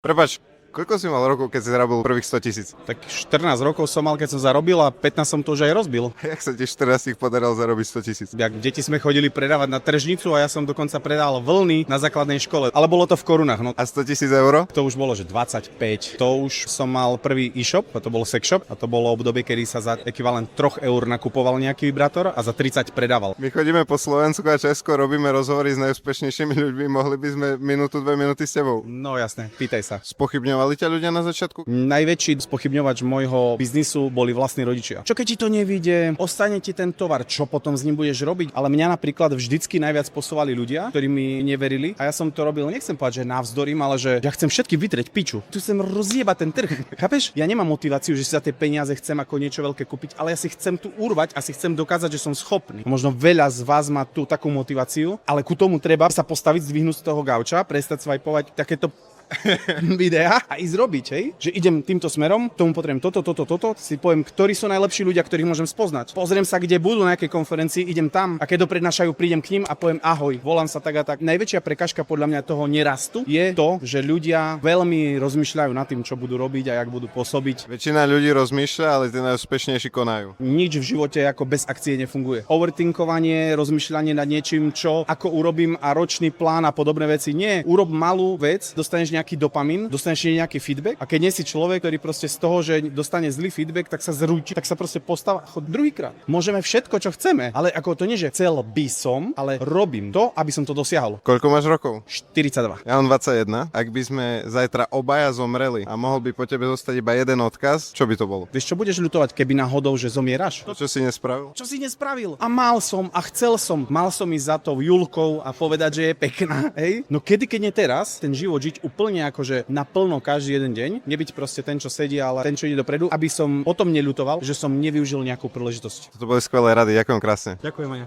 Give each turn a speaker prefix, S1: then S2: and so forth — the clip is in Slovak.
S1: Prepač, koľko si mal rokov, keď si zarobil prvých 100 000?
S2: Tak 14 rokov som mal, keď som zarobil a 15 som to už aj rozbil.
S1: Jak sa ti 14 podarilo zarobiť 100 000?
S2: Jak deti sme chodili predávať na tržnicu a ja som dokonca predal vlny na základnej škole. Ale bolo to v korunách. No.
S1: A 100 000 eur?
S2: To už bolo, že 25. To už som mal prvý e-shop, a to bol sex shop a to bolo obdobie, kedy sa za ekvivalent 3 eur nakupoval nejaký vibrátor a za 30 predával.
S1: My chodíme po Slovensku a Česku, robíme rozhovory s najúspešnejšími ľuďmi, mohli by sme minútu, 2 minúty s tebou.
S2: No jasné, pýtaj sa.
S1: Spochybňovali ťa ľudia na začiatku?
S2: Najväčší spochybňovač môjho biznisu boli vlastní rodičia. Čo keď ti to nevíde, ostane ti ten tovar, čo potom s ním budeš robiť? Ale mňa napríklad vždycky najviac posúvali ľudia, ktorí mi neverili a ja som to robil, nechcem povedať, že navzdorím, ale že ja chcem všetky vytrieť piču. Tu chcem rozjebať ten trh. Chápeš? Ja nemám motiváciu, že si za tie peniaze chcem ako niečo veľké kúpiť, ale ja si chcem tu urvať a si chcem dokázať, že som schopný. Možno veľa z vás má tú takú motiváciu, ale ku tomu treba sa postaviť, zdvihnúť z toho gauča, prestať svajpovať takéto videa a ísť robiť, hej? Že idem týmto smerom, tomu potrebujem toto, si poviem, ktorí sú najlepší ľudia, ktorých môžem spoznať. Pozriem sa, kde budú na nejakej konferencii, idem tam a keď doprednášajú, prídem k ním a poviem ahoj, volám sa tak a tak. Najväčšia prekažka podľa mňa toho nerastu je to, že ľudia veľmi rozmýšľajú nad tým, čo budú robiť a jak budú pôsobiť.
S1: Väčšina ľudí rozmýšľa, ale tí najúspešnejší konajú.
S2: Nič v živote ako bez akcie nefunguje. Overthinkovanie, rozmýšľanie nad niečím, čo ako urobím a ročný plán a podobné veci. Nie, urob malú vec, dostaneš nejaký dopamín, dostaneš nejaký feedback a keď nie si človek, ktorý proste z toho, že dostane zlý feedback, tak sa zrúti, tak sa proste postav a chod druhýkrát. Môžeme všetko, čo chceme, ale ako to nie, že chcel by som, ale robím to, aby som to dosiahol.
S1: Koľko máš rokov?
S2: 42.
S1: Ja mám 21. Ak by sme zajtra obaja zomreli a mohol by po tebe zostať iba jeden odkaz, čo by to bolo?
S2: Vieš, čo budeš ľutovať, keby náhodou, že zomieraš?
S1: To, čo si nespravil?
S2: Čo si nespravil? A mal som a chcel som. Mal som ísť za tou Julkou a povedať, že je pekná, hej? No kedy, keď nie teraz, ten život žiť úplne akože naplno každý jeden deň, nebyť proste ten, čo sedí, ale ten, čo ide dopredu, aby som o tom neľutoval, že som nevyužil nejakú príležitosť.
S1: To boli skvelé rady, ďakujem krásne.
S2: Ďakujem aj ja.